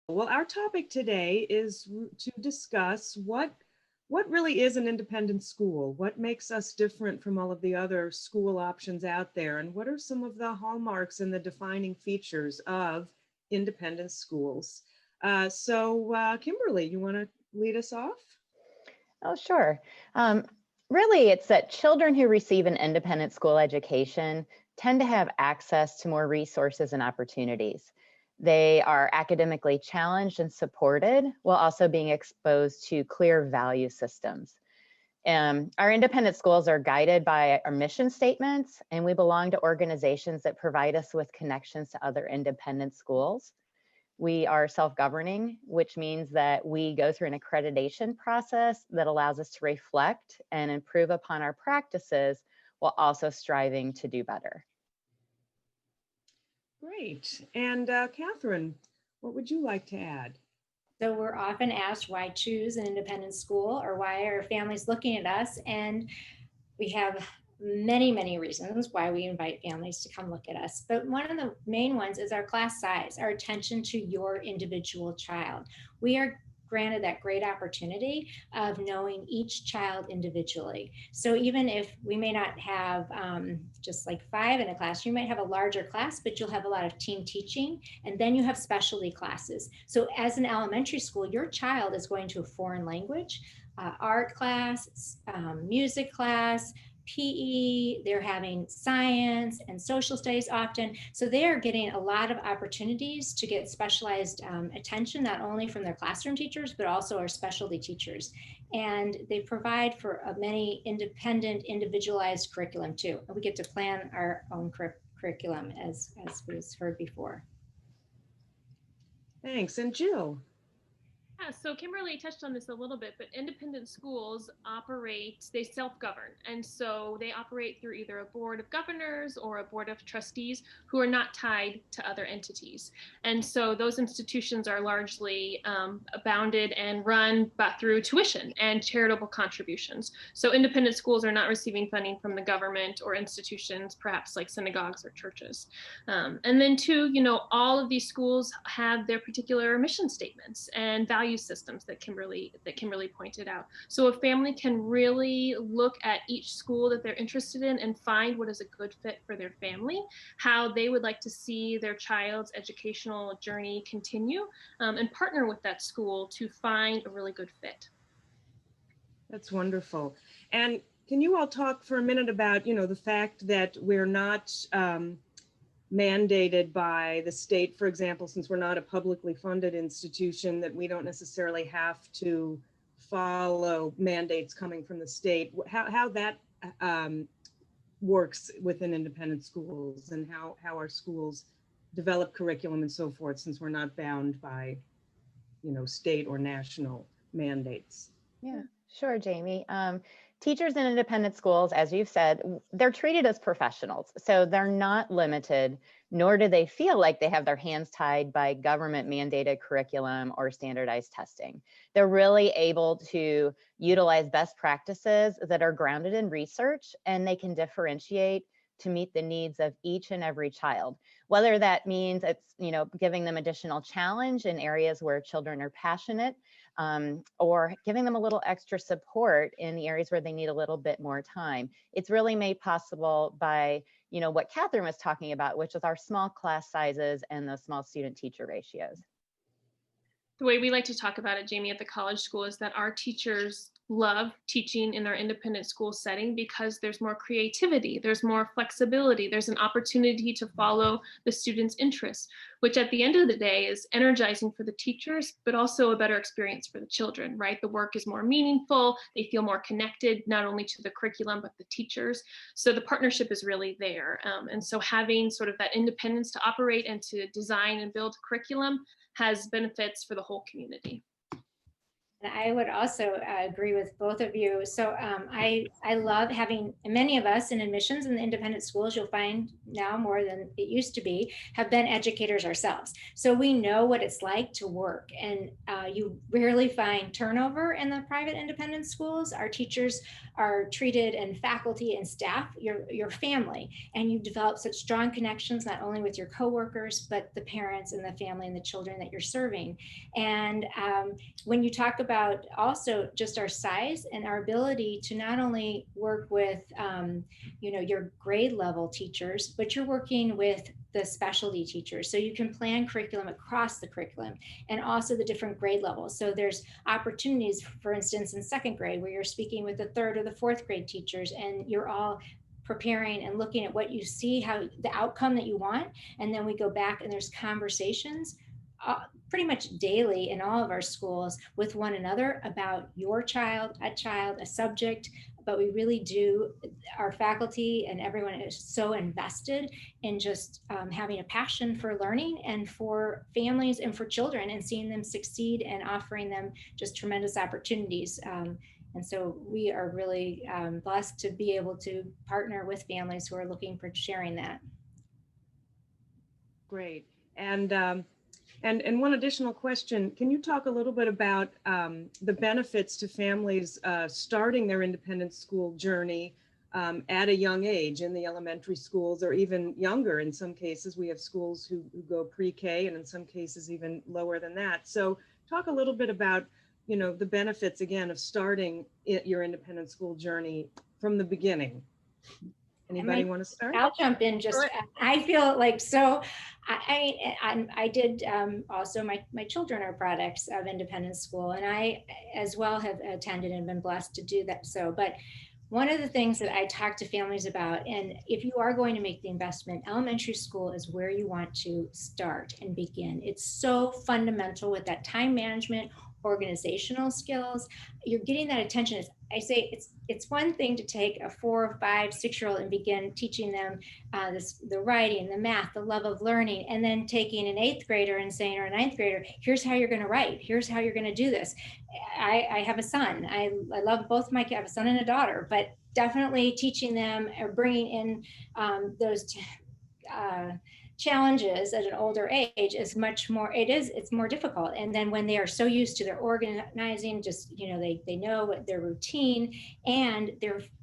Well, our topic today is to discuss what really is an independent school? What makes us different from all of the other school options out there? And what are some of the hallmarks and the defining features of independent schools? Kimberly, you want to lead us off? Oh, sure. Um, Really, it's that children who receive an independent school education tend to have access to more resources and opportunities. They are academically challenged and supported while also being exposed to clear value systems. Our independent schools are guided by our mission statements, and we belong to organizations that provide us with connections to other independent schools. We are self-governing, which means that we go through an accreditation process that allows us to reflect and improve upon our practices while also striving to do better. Great. And Catherine, what would you like to add? So we're often asked why choose an independent school or why are families looking at us? And we have many reasons why we invite families to come look at us. But one of the main ones is our class size, our attention to your individual child. We are granted that great opportunity of knowing each child individually. So even if we may not have just like 5 in a class, you might have a larger class, but you'll have a lot of team teaching, and then you have specialty classes. So as an elementary school, your child is going to a foreign language, art class, music class, PE, they're having science and social studies often. So they are getting a lot of opportunities to get specialized attention, not only from their classroom teachers, but also our specialty teachers. And they provide for many independent, individualized curriculum too. And we get to plan our own curriculum as was heard before. Thanks. And Jill? Yeah, so Kimberly touched on this a little bit, but independent schools they self-govern. And so they operate through either a board of governors or a board of trustees who are not tied to other entities. And so those institutions are largely bounded and run but through tuition and charitable contributions. So independent schools are not receiving funding from the government or institutions, perhaps like synagogues or churches. And then two, all of these schools have their particular mission statements and value systems that Kimberly pointed out. So a family can really look at each school that they're interested in and find what is a good fit for their family, how they would like to see their child's educational journey continue, and partner with that school to find a really good fit. That's wonderful. And can you all talk for a minute about, the fact that we're not mandated by the state, for example, since we're not a publicly funded institution, that we don't necessarily have to follow mandates coming from the state, how that works within independent schools, and how our schools develop curriculum and so forth, since we're not bound by, state or national mandates. Yeah, sure, Jamie. Teachers in independent schools, as you've said, they're treated as professionals. So they're not limited, nor do they feel like they have their hands tied by government mandated curriculum or standardized testing. They're really able to utilize best practices that are grounded in research, and they can differentiate to meet the needs of each and every child. Whether that means it's, giving them additional challenge in areas where children are passionate, or giving them a little extra support in the areas where they need a little bit more time. It's really made possible by, what Catherine was talking about, which is our small class sizes and the small student teacher ratios. The way we like to talk about it, Jamie, at the college school is that our teachers love teaching in our independent school setting because there's more creativity, there's more flexibility, there's an opportunity to follow the students' interests, which at the end of the day is energizing for the teachers, but also a better experience for the children, right? The work is more meaningful, they feel more connected, not only to the curriculum, but the teachers. So the partnership is really there. And so having sort of that independence to operate and to design and build curriculum has benefits for the whole community. I would also agree with both of you. So I love having many of us in admissions in the independent schools, you'll find now more than it used to be, have been educators ourselves. So we know what it's like to work, and you rarely find turnover in the private independent schools. Our teachers are treated, and faculty and staff, your family, and you develop such strong connections, not only with your coworkers, but the parents and the family and the children that you're serving. And when you talk about also just our size and our ability to not only work with, your grade level teachers, but you're working with the specialty teachers. So you can plan curriculum across the curriculum and also the different grade levels. So there's opportunities, for instance, in second grade where you're speaking with the third or the fourth grade teachers, and you're all preparing and looking at what you see, how the outcome that you want. And then we go back and there's conversations pretty much daily in all of our schools with one another about your child, a subject. But we really do, our faculty and everyone is so invested in just having a passion for learning and for families and for children, and seeing them succeed and offering them just tremendous opportunities. And so we are really blessed to be able to partner with families who are looking for sharing that. Great. And one additional question, can you talk a little bit about the benefits to families starting their independent school journey at a young age in the elementary schools, or even younger? In some cases, we have schools who go pre-K, and in some cases even lower than that. So talk a little bit about, the benefits, again, of starting your independent school journey from the beginning. Anybody want to start? I'll jump in. I feel like, so I did also, my children are products of independent school, and I as well have attended and been blessed to do that. But one of the things that I talk to families about, and if you are going to make the investment, elementary school is where you want to start and begin. It's so fundamental with that time management, organizational skills. You're getting that attention. I say it's one thing to take a 4, 5, 6-year-old and begin teaching them the writing, the math, the love of learning, and then taking an 8th grader and saying, or a 9th grader, here's how you're going to write, here's how you're going to do this. I have a son. I love both I have a son and a daughter, but definitely teaching them or bringing in those challenges at an older age is much more, it's more difficult. And then when they are so used to their organizing, just, they know what their routine, and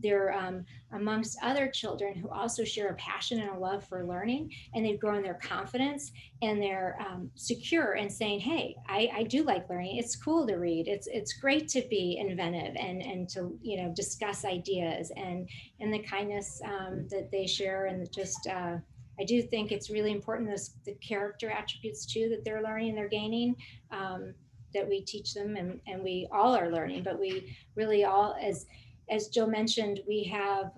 they're amongst other children who also share a passion and a love for learning, and they've grown their confidence, and they're secure in saying, hey, I do like learning. It's cool to read. It's great to be inventive and to, discuss ideas, and the kindness that they share, and just, I do think it's really important, the character attributes too that they're learning and they're gaining, that we teach them, and we all are learning, but we really all, as Jill mentioned, we have,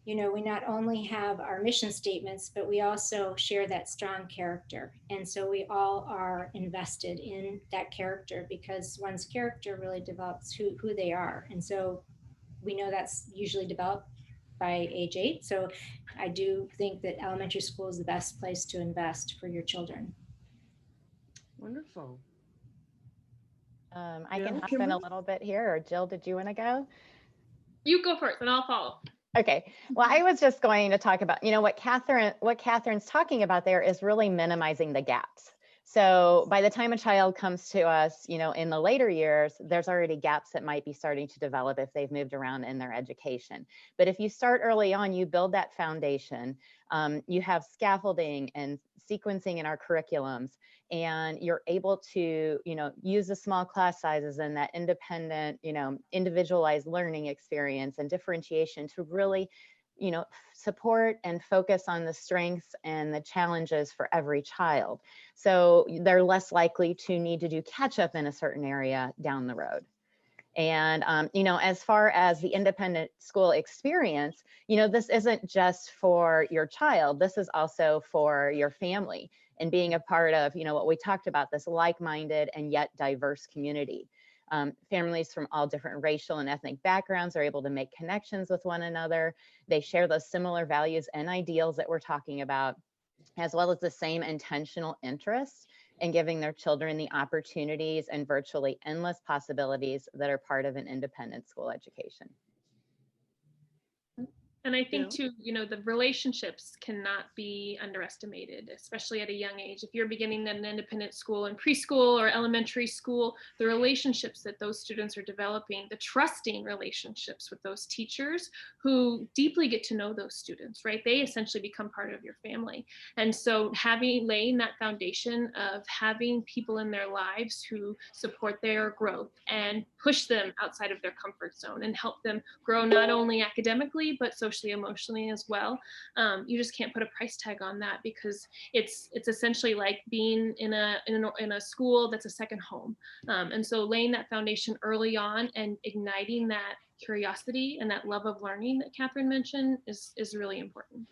we not only have our mission statements, but we also share that strong character. And so we all are invested in that character, because one's character really develops who they are. And so we know that's usually developed by age 8. So I do think that elementary school is the best place to invest for your children. Wonderful. I can hop in a little bit here, or Jill, did you want to go? You go first and I'll follow. Okay. Well, I was just going to talk about, what Catherine's talking about there is really minimizing the gaps. So by the time a child comes to us, in the later years, there's already gaps that might be starting to develop if they've moved around in their education. But if you start early on, you build that foundation, you have scaffolding and sequencing in our curriculums, and you're able to, use the small class sizes and that independent, individualized learning experience and differentiation to really, support and focus on the strengths and the challenges for every child. So they're less likely to need to do catch up in a certain area down the road. And, as far as the independent school experience, this isn't just for your child, this is also for your family, and being a part of, what we talked about, this like-minded and yet diverse community. Families from all different racial and ethnic backgrounds are able to make connections with one another. They share those similar values and ideals that we're talking about, as well as the same intentional interests and giving their children the opportunities and virtually endless possibilities that are part of an independent school education. And I think Yeah. too, the relationships cannot be underestimated, especially at a young age. If you're beginning at an independent school in preschool or elementary school, the relationships that those students are developing, the trusting relationships with those teachers who deeply get to know those students, right? They essentially become part of your family. And so laying that foundation of having people in their lives who support their growth and push them outside of their comfort zone and help them grow not only academically, but socially, emotionally as well. You just can't put a price tag on that, because it's essentially like being in a school that's a second home. And so laying that foundation early on and igniting that curiosity and that love of learning that Catherine mentioned is really important.